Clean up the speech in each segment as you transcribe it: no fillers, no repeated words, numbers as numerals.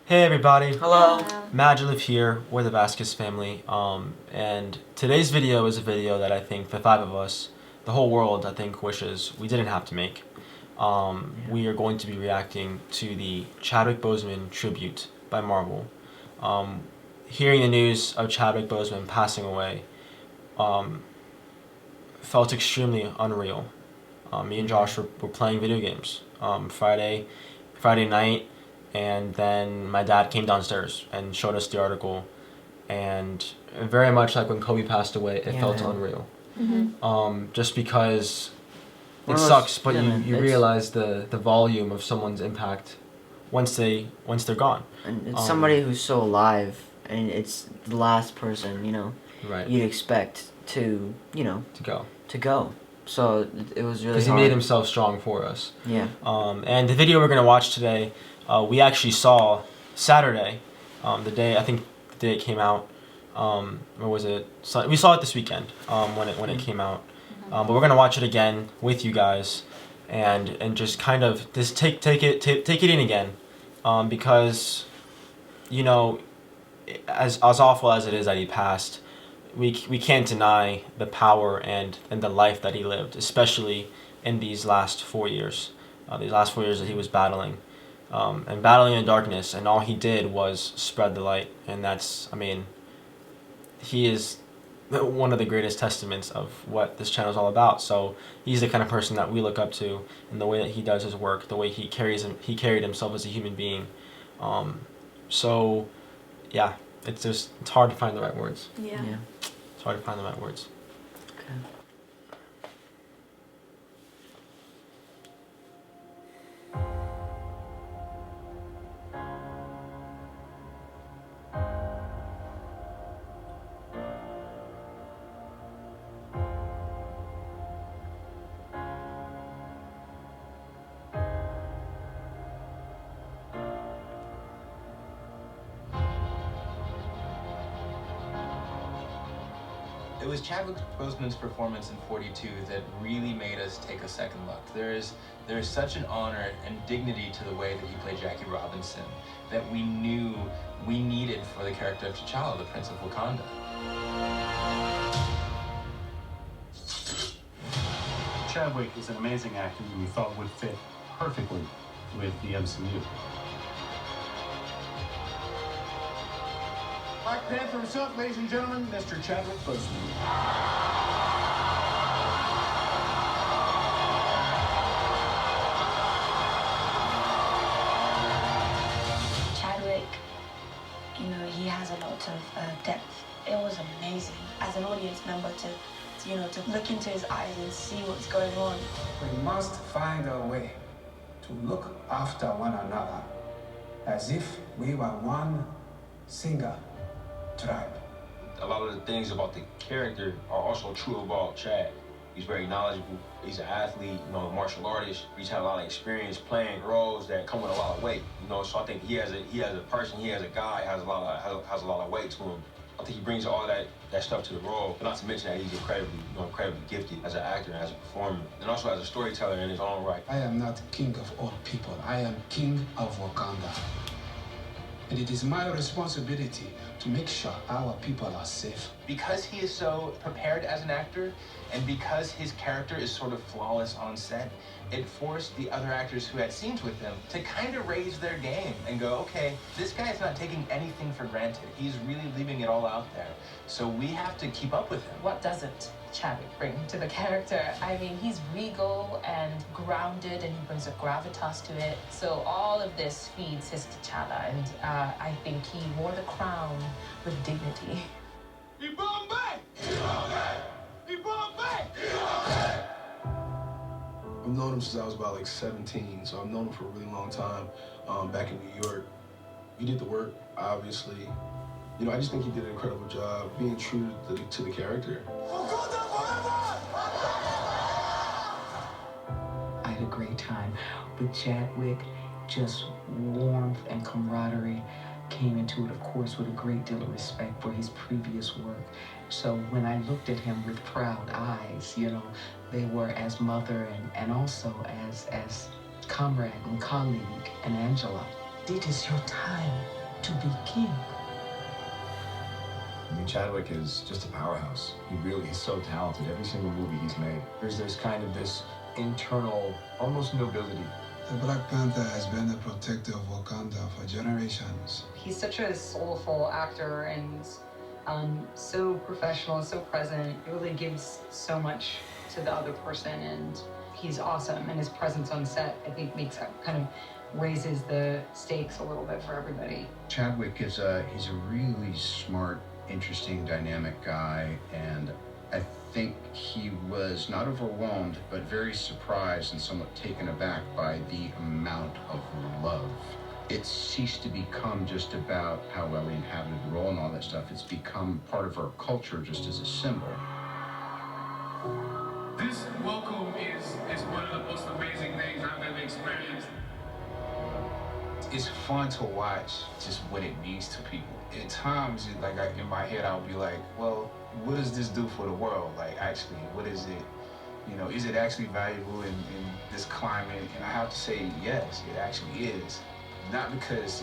Hey everybody. Hello. MaJeliv here. We're the Vasquez family. And today's video is a video that I think the five of us, the whole world, I think wishes we didn't have to make. We are going to be reacting to the Chadwick Boseman Tribute by Marvel. Hearing the news of Chadwick Boseman passing away felt extremely unreal. Me and Josh were playing video games Friday night, and then my dad came downstairs and showed us the article, and very much like when Kobe passed away, it felt unreal. Just because it sucks, but you realize the volume of someone's impact once they're gone. And it's somebody who's so alive, and it's the last person, Right. you'd expect to go. So it was really because he made himself strong for us. Yeah. And the video we're gonna watch today, we actually saw Saturday, the day it came out, or was it? We saw it this weekend when it came out. But we're gonna watch it again with you guys, and just kind of just take it in again, because as awful as it is that he passed, we can't deny the power and the life that he lived, especially in these last 4 years. These last 4 years that he was battling in the darkness, and all he did was spread the light. And he is one of the greatest testaments of what this channel is all about. So he's the kind of person that we look up to in the way that he does his work, the way he carried himself as a human being. So yeah, it's hard to find the right words. Yeah. It's hard to find the right words. Okay. It was Chadwick Boseman's performance in 42 that really made us take a second look. There is such an honor and dignity to the way that he played Jackie Robinson that we knew we needed for the character of T'Challa, the Prince of Wakanda. Chadwick is an amazing actor who we felt would fit perfectly with the MCU. Black Panther himself, ladies and gentlemen, Mr. Chadwick Boseman. Chadwick, he has a lot of depth. It was amazing as an audience member to look into his eyes and see what's going on. We must find a way to look after one another as if we were one single tribe. A lot of the things about the character are also true about Chad. He's very knowledgeable. He's an athlete, a martial artist. He's had a lot of experience playing roles that come with a lot of weight. So I think he as a person, he as a guy has a lot of weight to him. I think he brings all that stuff to the role, but not to mention that he's incredibly gifted as an actor and as a performer, and also as a storyteller in his own right. I am not king of all people. I am king of Wakanda. And it is my responsibility to make sure our people are safe. Because he is so prepared as an actor, and because his character is sort of flawless on set, it forced the other actors who had scenes with him to kind of raise their game and go, okay, this guy's not taking anything for granted. He's really leaving it all out there. So we have to keep up with him. What doesn't Chadwick bring to the character? I mean, he's regal and grounded, and he brings a gravitas to it. So all of this feeds his T'Challa, and I think he wore the crown with dignity. I've known him since I was about like 17, so I've known him for a really long time. Back in New York, he did the work, obviously. I just think he did an incredible job being true to the character. I had a great time with Chadwick. Just warmth and camaraderie came into it, of course, with a great deal of respect for his previous work. So when I looked at him with proud eyes, they were as mother and also as comrade and colleague and Angela. It is your time to be king. I mean, Chadwick is just a powerhouse. He's so talented. Every single movie he's made, there's kind of this internal, almost nobility. The Black Panther has been the protector of Wakanda for generations. He's such a soulful actor and so professional, so present. It really gives so much to the other person, and he's awesome. And his presence on set, I think, raises the stakes a little bit for everybody. Chadwick he's a really smart, interesting, dynamic guy, and I think he was not overwhelmed, but very surprised and somewhat taken aback by the amount of love. It's ceased to become just about how well he inhabited the role and all that stuff. It's become part of our culture just as a symbol. This welcome is one of the most amazing things I've ever experienced. It's fun to watch just what it means to people. At times, in my head, I'll be like, well, what does this do for the world? Like, actually, what is it? Is it actually valuable in this climate? And I have to say, yes, it actually is. Not because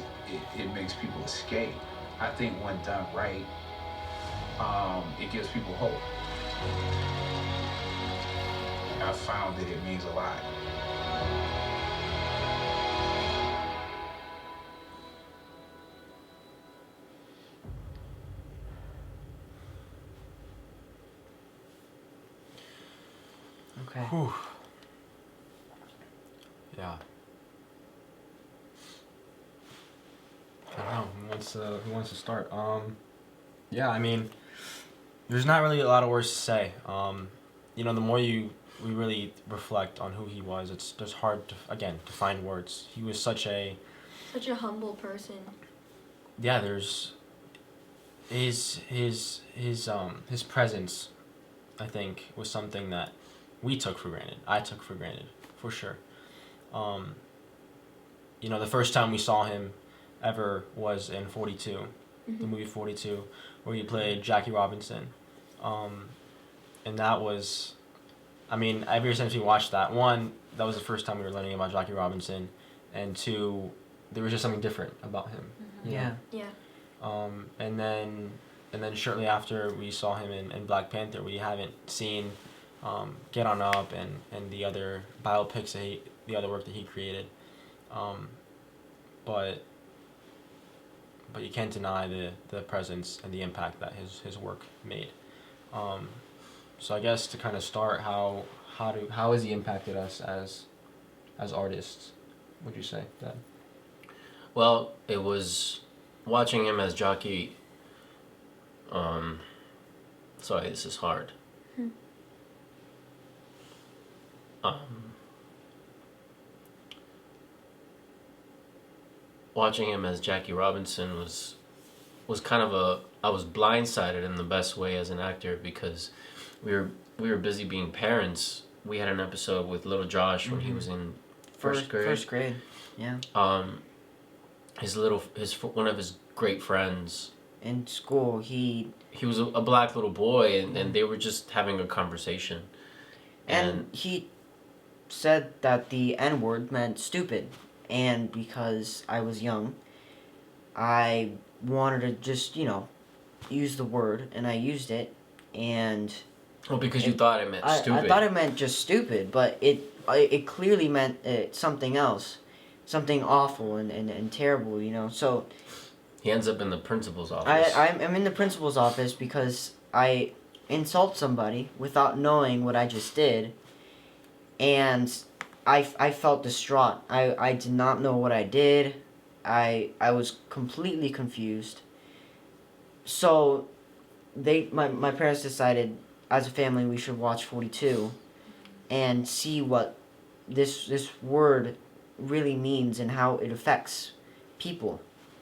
it makes people escape. I think when done right, it gives people hope. I found that it means a lot. Okay. Whew. Yeah. I don't know. Who wants to start? Yeah. I mean, there's not really a lot of words to say. The more we really reflect on who he was, it's just hard to find words. He was such a humble person. Yeah. There's his presence, I think, was something that we took for granted. I took for granted, for sure. The first time we saw him ever was in 42, the movie 42, where he played Jackie Robinson. And that was, ever since we watched that, one, that was the first time we were learning about Jackie Robinson, and two, there was just something different about him. Yeah. And then shortly after we saw him in Black Panther, we haven't seen Get On Up and the other biopics the other work that he created, but you can't deny the presence and the impact that his work made. So I guess to kind of start, how has he impacted us as artists? Would you say, Dad? Well, it was watching him as Jackie. Sorry, this is hard. Watching him as Jackie Robinson was kind of I was blindsided in the best way as an actor, because we were busy being parents. We had an episode with little Josh when he was in first grade. First grade, yeah. One of his great friends in school, he was a black little boy, and they were just having a conversation, and he said that the N-word meant stupid, and because I was young, I wanted to just use the word, and I used it, and because you thought it meant stupid. I thought it meant just stupid, but it clearly meant something else, something awful and terrible, so he ends up in the principal's office. I'm in the principal's office because I insult somebody without knowing what I just did, and I felt distraught. I did not know what I did. I was completely confused. So my parents decided as a family we should watch 42 and see what this word really means and how it affects people.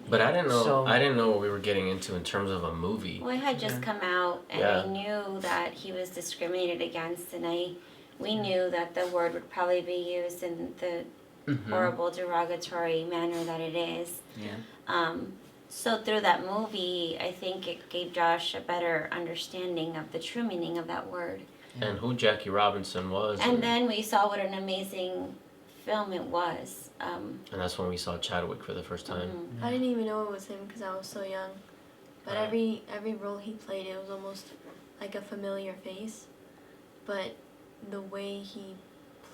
But I didn't know what we were getting into in terms of a movie. Well, it had just come out, and I knew that he was discriminated against, and we knew that the word would probably be used in the horrible, derogatory manner that it is. Yeah. So through that movie, I think it gave Josh a better understanding of the true meaning of that word. And who Jackie Robinson was. And then we saw what an amazing film, it was. And that's when we saw Chadwick for the first time. I didn't even know it was him because I was so young. But every role he played, it was almost like a familiar face. But the way he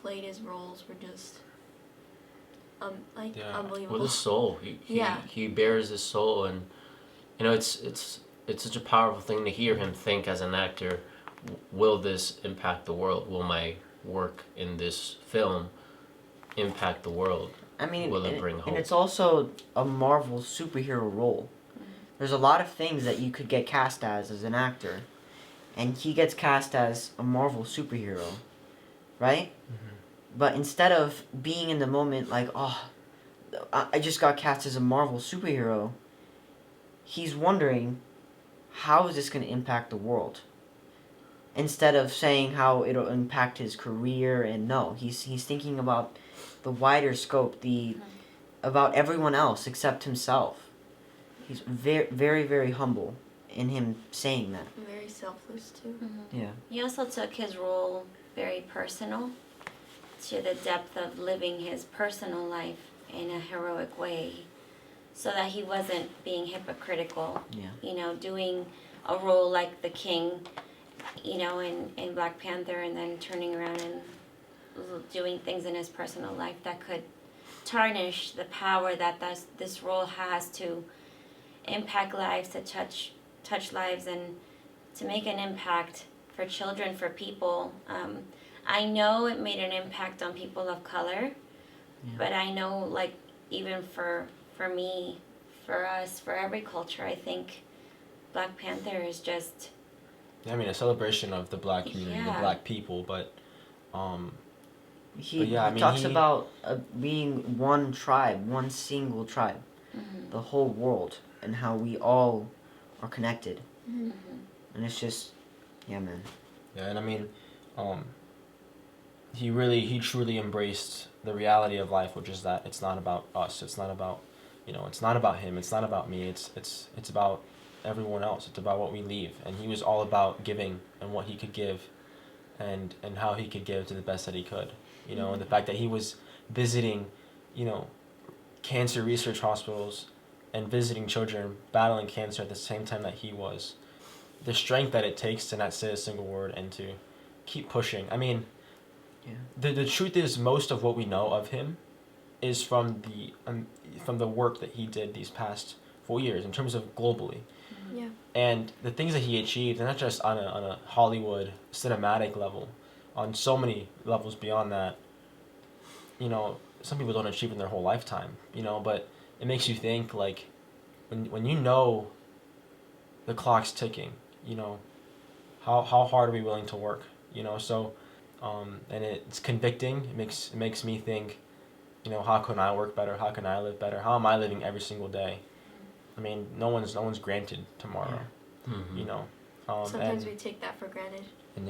played his roles were just unbelievable. With his soul, he bears his soul, and you know it's such a powerful thing to hear him think as an actor. Will this impact the world? Will my work in this film impact the world? I mean, will it bring hope? And it's also a Marvel superhero role. There's a lot of things that you could get cast as an actor, and he gets cast as a Marvel superhero, right? But instead of being in the moment like, oh, I just got cast as a Marvel superhero, he's wondering, how is this going to impact the world? Instead of saying how it'll impact his career, and no, he's thinking about the wider scope, about everyone else except himself. He's very, very, very humble in him saying that. Very selfless too. Yeah. He also took his role very personal, to the depth of living his personal life in a heroic way, so that he wasn't being hypocritical. Yeah. You know, doing a role like the king, you know, in Black Panther, and then turning around and doing things in his personal life that could tarnish the power that this role has to impact lives, to touch lives, and to make an impact for children, for people. I know it made an impact on people of color, but I know, like, even for me, for us, for every culture, I think Black Panther is just... I mean, a celebration of the Black community, the Black people, but... He talks about being one tribe, one single tribe, the whole world, and how we all are connected. And it's just, yeah, man. Yeah, and I mean, he truly embraced the reality of life, which is that it's not about us. It's not about, it's not about him. It's not about me. It's about everyone else. It's about what we leave. And he was all about giving and what he could give, and how he could give to the best that he could. And the fact that he was visiting, cancer research hospitals and visiting children battling cancer at the same time that he was. The strength that it takes to not say a single word and to keep pushing. I mean, the truth is, most of what we know of him is from the work that he did these past 4 years in terms of globally. Yeah. And the things that he achieved, and not just on a Hollywood cinematic level, on so many levels beyond that, some people don't achieve in their whole lifetime, but it makes you think, like, when you know the clock's ticking, how hard are we willing to work, so, and it's convicting. It makes me think, how can I work better? How can I live better? How am I living every single day? I mean, no one's granted tomorrow, Sometimes we take that for granted. And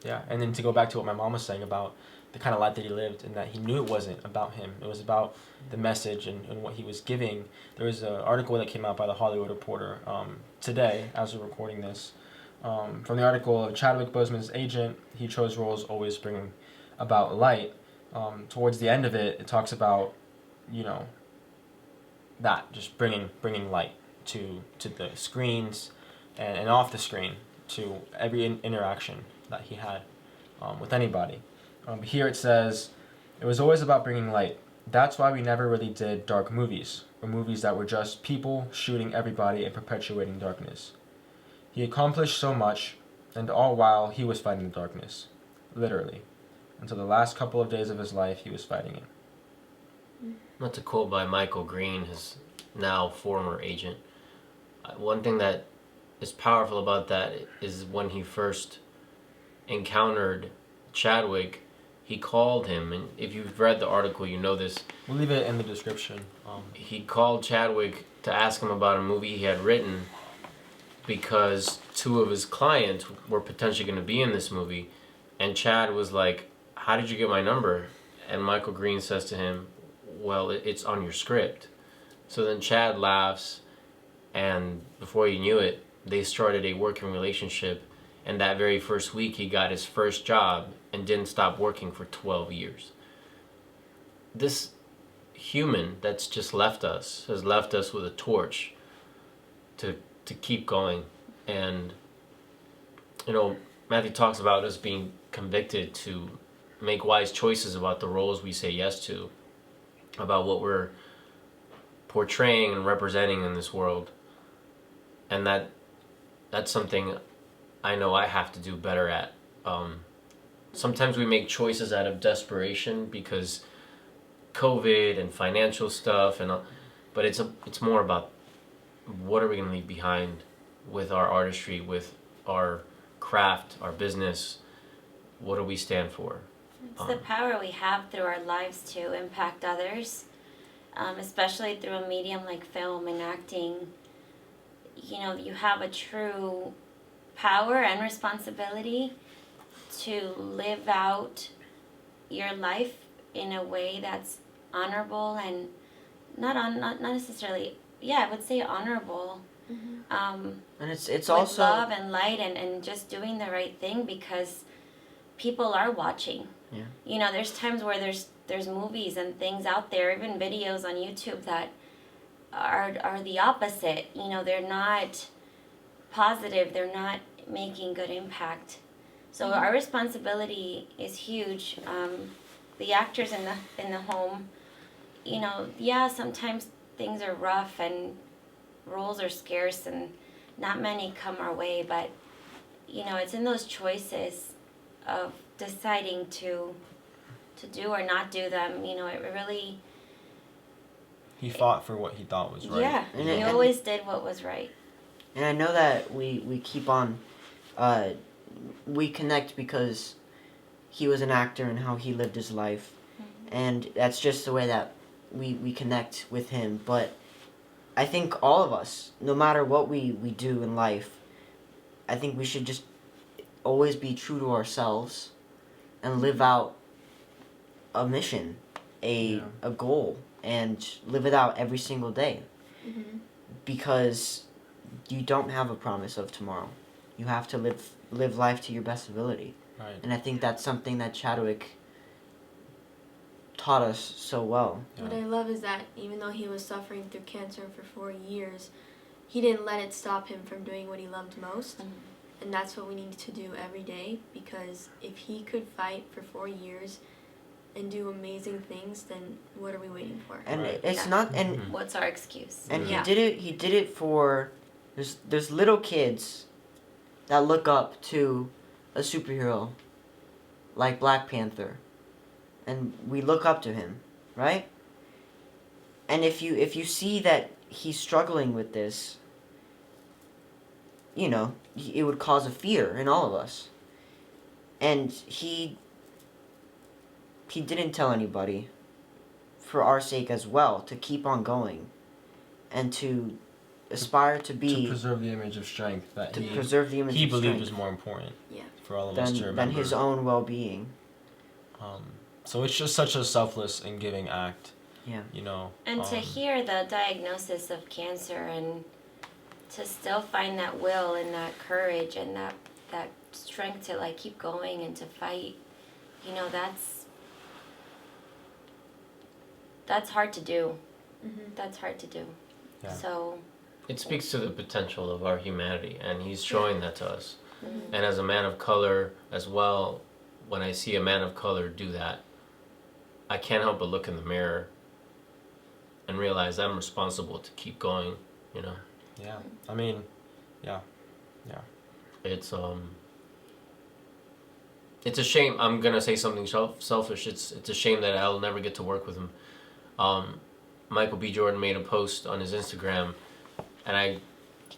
yeah, and then to go back to what my mom was saying about the kind of life that he lived, and that he knew it wasn't about him. It was about the message and what he was giving. There was an article that came out by the Hollywood Reporter today, as we're recording this. From the article of Chadwick Boseman's agent, he chose roles always bringing about light. Towards the end of it, it talks about, that, just bringing light to the screens and off the screen, to every interaction that he had with anybody. Here it says, it was always about bringing light. That's why we never really did dark movies, or movies that were just people shooting everybody and perpetuating darkness. He accomplished so much, and all while he was fighting the darkness, literally. Until the last couple of days of his life, he was fighting it. Not to quote by Michael Greene, his now former agent, one thing that is powerful about that is when he first encountered Chadwick, he called him, and if you've read the article, you know this. We'll leave it in the description. He called Chadwick to ask him about a movie he had written, because 2 of his clients were potentially going to be in this movie, and Chad was like, "How did you get my number?" And Michael Greene says to him, "Well, it's on your script." So then Chad laughs, and before he knew it, they started a working relationship, and that very first week he got his first job and didn't stop working for 12 years. this human that's just left us has left us with a torch to keep going. And Matthew talks about us being convicted to make wise choices about the roles we say yes to, about what we're portraying and representing in this world. And that's something I know I have to do better at. Sometimes we make choices out of desperation because COVID and financial stuff, but it's more about what are we going to leave behind with our artistry, with our craft, our business. What do we stand for? It's the power we have through our lives to impact others, especially through a medium like film and acting. You have a true power and responsibility to live out your life in a way that's honorable and not necessarily, I would say honorable. And it's with also love and light and just doing the right thing because people are watching. Yeah. There's times where there's movies and things out there, even videos on YouTube that are the opposite. They're not positive. They're not making good impact. So our responsibility is huge. The actors in the home, sometimes things are rough and roles are scarce and not many come our way, but it's in those choices of deciding to do or not do them. It really. He fought for what he thought was right. Yeah, and he always did what was right. And I know that we keep on, we connect because he was an actor and how he lived his life, and that's just the way that we connect with him. But I think all of us, no matter what we do in life, I think we should just always be true to ourselves and live out a mission, a goal, and live it out every single day. Because you don't have a promise of tomorrow. You have to live life to your best ability. Right. And I think that's something that Chadwick taught us so well. What I love is that even though he was suffering through cancer for 4 years, he didn't let it stop him from doing what he loved most. And that's what we need to do every day, because if he could fight for 4 years and do amazing things, then what are we waiting for? And it's not, and what's our excuse? And he did it for, there's little kids that look up to a superhero like Black Panther, and we look up to him, right? And if you see that he's struggling with this, it would cause a fear in all of us. And he didn't tell anybody, for our sake as well, to keep on going and to aspire to be, to preserve the image of strength that he believed strength was more important for all of us to remember than his own well-being. So it's just such a selfless and giving act. Yeah. And to hear the diagnosis of cancer and to still find that will and that courage and that strength to keep going and to fight, that's hard to do. That's hard to do. Yeah. So it speaks to the potential of our humanity, and he's showing that to us. And as a man of color as well, when I see a man of color do that, I can't help but look in the mirror and realize I'm responsible to keep going, Yeah. I mean, yeah. It's a shame. I'm gonna say something selfish. It's a shame that I'll never get to work with him. Michael B. Jordan made a post on his Instagram, and I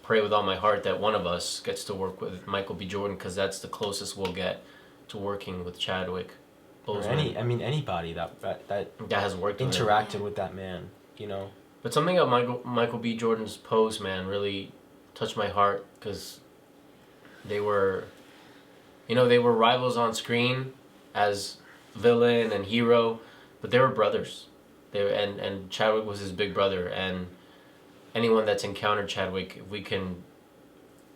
pray with all my heart that one of us gets to work with Michael B. Jordan, because that's the closest we'll get to working with Chadwick Boseman. Or anybody that has worked with interacted with that man, But something about Michael B. Jordan's post, man, really touched my heart, because they were rivals on screen as villain and hero, but they were brothers. And Chadwick was his big brother, and anyone that's encountered Chadwick, if we can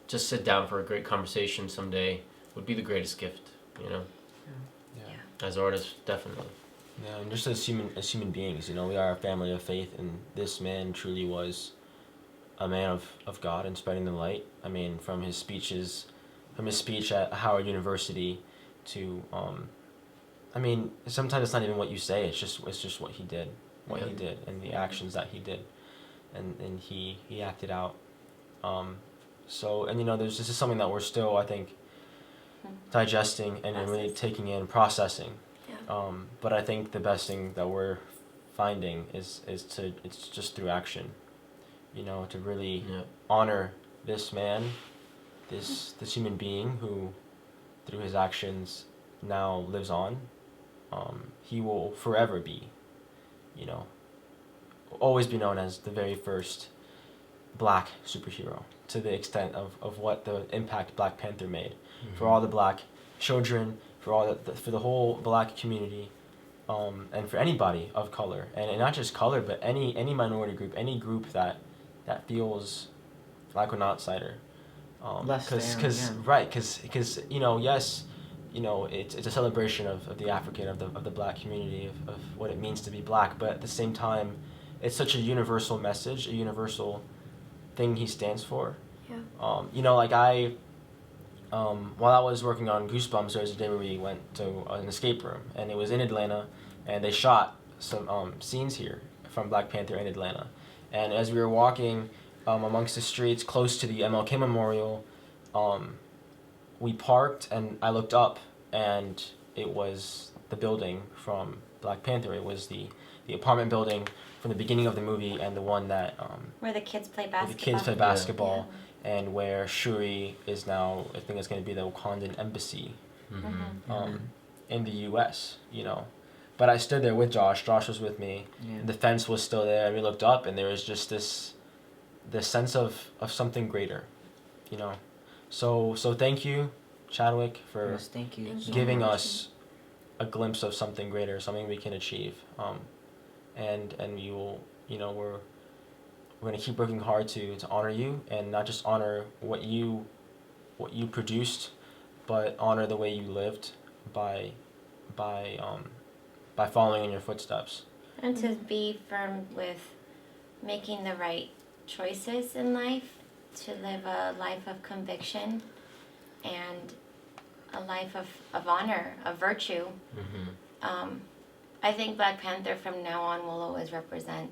just sit down for a great conversation someday, would be the greatest gift, Yeah. As artists, definitely. Yeah, and just as human beings, you know, we are a family of faith, and this man truly was a man of God and spreading the light. I mean, from his speech at Howard University to I mean, sometimes it's not even what you say, it's just what he did, he did, and the actions that he did, and he acted out. So, and you know, this is something that we're still, I think, digesting and really taking in, processing. But I think the best thing that we're finding is it's just through action, you know, to really honor this man, this human being who, through his actions, now lives on. He will forever be, you know, always be known as the very first black superhero, to the extent of what the impact Black Panther made for all the black children, for the whole black community, and for anybody of color, and not just color, but any minority group, any group that feels like an outsider. Because you know, yes, you know, it's a celebration of the African, of the black community, of what it means to be black, but at the same time, it's such a universal message, a universal thing he stands for. Yeah. You know, like while I was working on Goosebumps, there was a day where we went to an escape room, and it was in Atlanta, and they shot some scenes here from Black Panther in Atlanta. And as we were walking amongst the streets close to the MLK Memorial, we parked, and I looked up, and it was the building from Black Panther. It was the apartment building from the beginning of the movie, and the one that where the kids play basketball. And where Shuri is now, I think it's going to be the Wakandan embassy in the U.S., you know. But I stood there with Josh. Josh was with me. Yeah. The fence was still there, and we looked up, and there was just this sense of something greater, you know. So thank you, Chadwick, for giving us a glimpse of something greater, something we can achieve. And we will, you know, we're going to keep working hard to honor you, and not just honor what you produced, but honor the way you lived by following in your footsteps. And to be firm with making the right choices in life, to live a life of conviction and a life of honor, of virtue. I think Black Panther from now on will always represent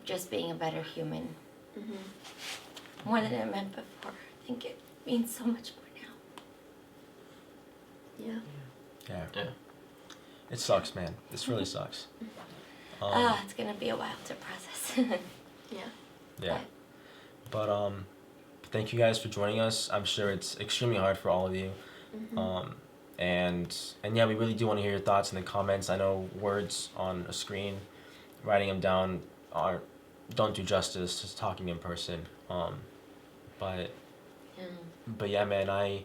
just being a better human. More than it meant before. I think it means so much more now. Yeah. It sucks, man. This really sucks. It's gonna be a while to process. Yeah. But thank you guys for joining us. I'm sure it's extremely hard for all of you. And yeah, we really do want to hear your thoughts in the comments. I know words on a screen, writing them down don't do justice to talking in person. But yeah, man, I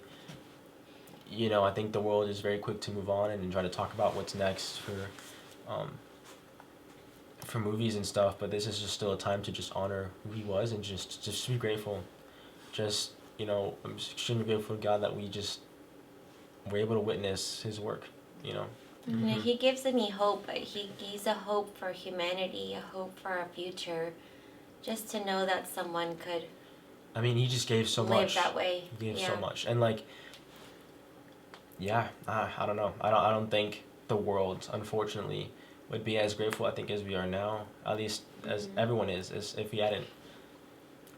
think the world is very quick to move on and try to talk about what's next for movies and stuff. But this is just still a time to just honor who he was and just be grateful. Just, you know, I'm just extremely grateful to God that we just were able to witness his work, you know. He gives me hope. He's a hope for humanity, a hope for our future. Just to know that someone could. I mean, he just gave so much. Live that way. He gave so much, and like, I don't know. I don't think the world, unfortunately, would be as grateful, I think, as we are now. At least as everyone is if he hadn't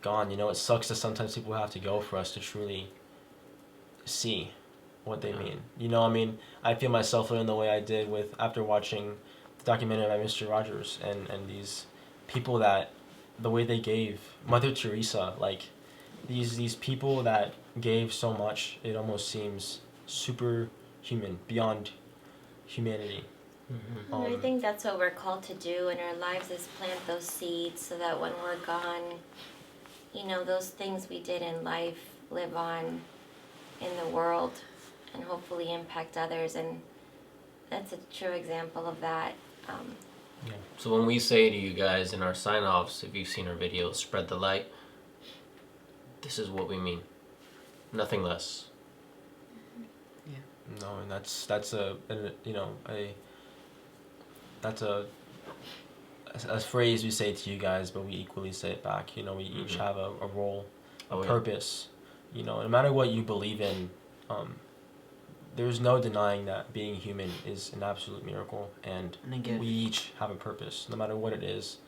gone. You know, it sucks that sometimes people have to go for us to truly see what they mean. You know, I mean, I feel myself in the way I did after watching the documentary about Mr. Rogers and these people that, the way they gave, Mother Teresa, like these people that gave so much, it almost seems superhuman, beyond humanity. I think that's what we're called to do in our lives, is plant those seeds so that when we're gone, you know, those things we did in life live on in the world and hopefully impact others. And that's a true example of that. So when we say to you guys in our sign-offs, if you've seen our videos, spread the light, this is what we mean. Nothing less. No, and that's a that's a phrase we say to you guys, but we equally say it back. You know, we each have a role, a purpose. You know, no matter what you believe in, there's no denying that being human is an absolute miracle, and we each have a purpose, no matter what it is,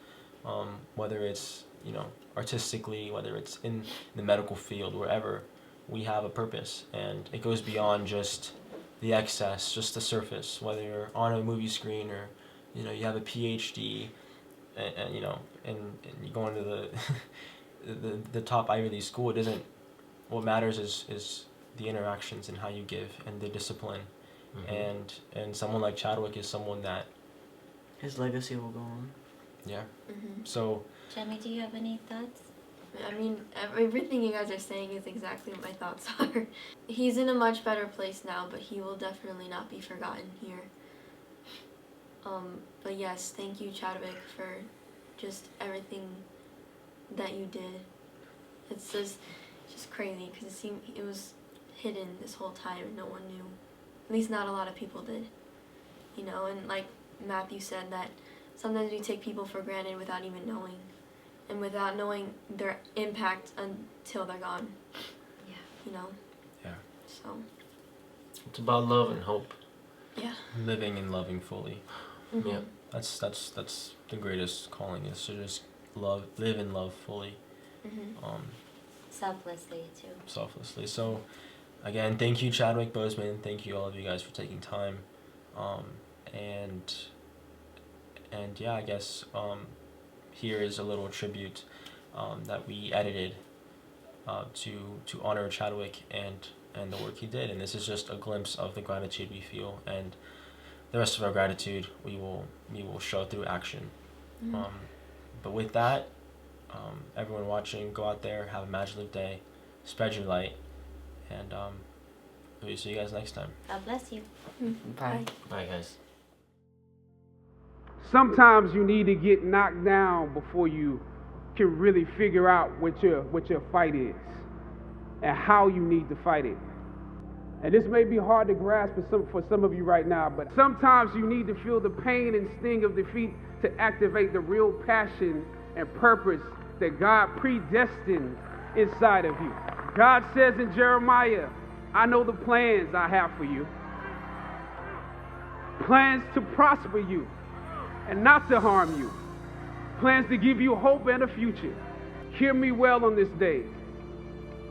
whether it's, you know, artistically, whether it's in the medical field, wherever, we have a purpose, and it goes beyond just the excess, just the surface, whether you're on a movie screen or, you know, you have a PhD, and you know, and you go into the top Ivy League school. It doesn't. What matters is the interactions and how you give and the discipline, and someone like Chadwick is someone that his legacy will go on. Yeah. So. Jamie, do you have any thoughts? I mean, everything you guys are saying is exactly what my thoughts are. He's in a much better place now, but he will definitely not be forgotten here. But yes, thank you, Chadwick, for just everything that you did. It's just crazy because it was hidden this whole time and no one knew. At least not a lot of people did. You know, and like Matthew said, that sometimes we take people for granted without even knowing, and without knowing their impact until they're gone. Yeah. You know? Yeah. So. It's about love and hope. Yeah. Living and loving fully. Yeah. That's the greatest calling, is to just live and love fully. Selflessly too. Selflessly. So, again, thank you, Chadwick Boseman. Thank you, all of you guys, for taking time. And yeah, I guess here is a little tribute that we edited to honor Chadwick and the work he did. And this is just a glimpse of the gratitude we feel, and the rest of our gratitude we will show through action. But with that, everyone watching, go out there, have a MaJeliv day, spread your light, and we'll see you guys next time. God bless you. Bye. Bye, guys. Sometimes you need to get knocked down before you can really figure out what your fight is and how you need to fight it. And this may be hard to grasp for some of you right now, but sometimes you need to feel the pain and sting of defeat to activate the real passion and purpose that God predestined inside of you. God says in Jeremiah, I know the plans I have for you. Plans to prosper you and not to harm you. Plans to give you hope and a future. Hear me well on this day.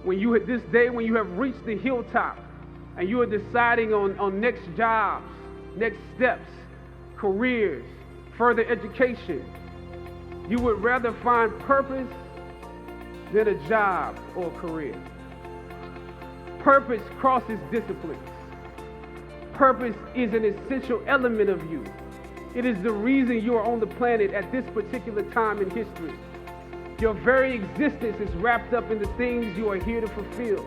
When you have reached the hilltop and you are deciding on next jobs, next steps, careers, further education, you would rather find purpose than a job or a career. Purpose crosses disciplines. Purpose is an essential element of you. It is the reason you are on the planet at this particular time in history. Your very existence is wrapped up in the things you are here to fulfill.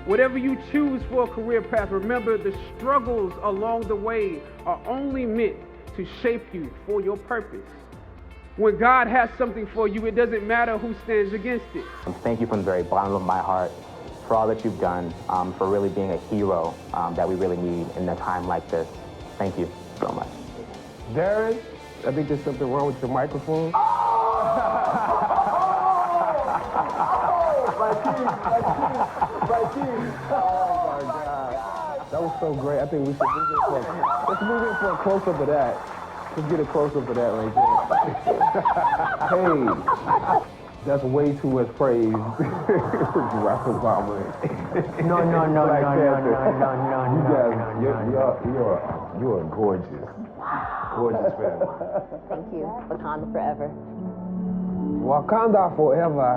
Whatever you choose for a career path, remember the struggles along the way are only meant to shape you for your purpose. When God has something for you, it doesn't matter who stands against it. Thank you from the very bottom of my heart for all that you've done, for really being a hero that we really need in a time like this. Thank you so much. Darren, I think there's something wrong with your microphone. Oh my God. That was so great. I think we should let's move in for a close-up of that. Let's get a close-up of that right there. Hey, that's way too much praise. Barack Obama. No. You are gorgeous. Gorgeous family. Thank you. Wakanda forever. Wakanda forever.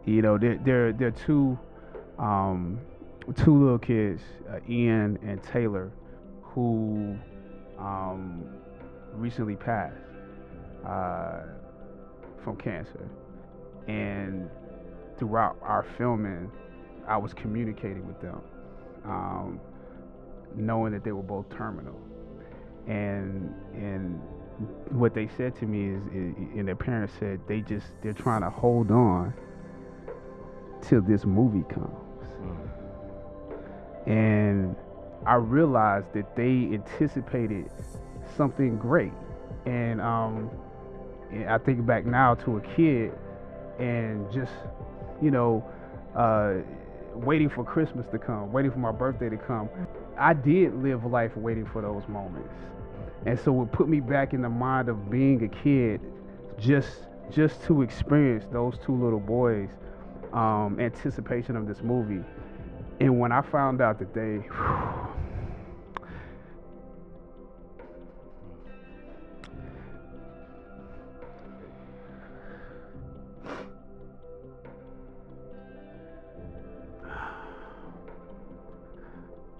You know, there are two little kids, Ian and Taylor, who recently passed from cancer. And throughout our filming, I was communicating with them, knowing that they were both terminal. And what they said to me is, and their parents said, they're trying to hold on till this movie comes. And I realized that they anticipated something great. And I think back now to a kid and just, waiting for Christmas to come, waiting for my birthday to come. I did live life waiting for those moments. And so it put me back in the mind of being a kid, just to experience those two little boys' anticipation of this movie. And when I found out that they,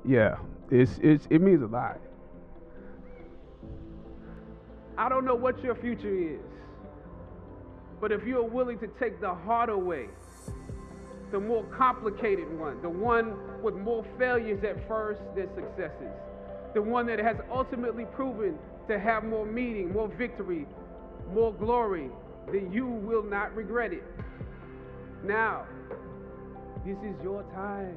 yeah, it means a lot. I don't know what your future is, but if you're willing to take the harder way, the more complicated one, the one with more failures at first than successes, the one that has ultimately proven to have more meaning, more victory, more glory, then you will not regret it. Now, this is your time.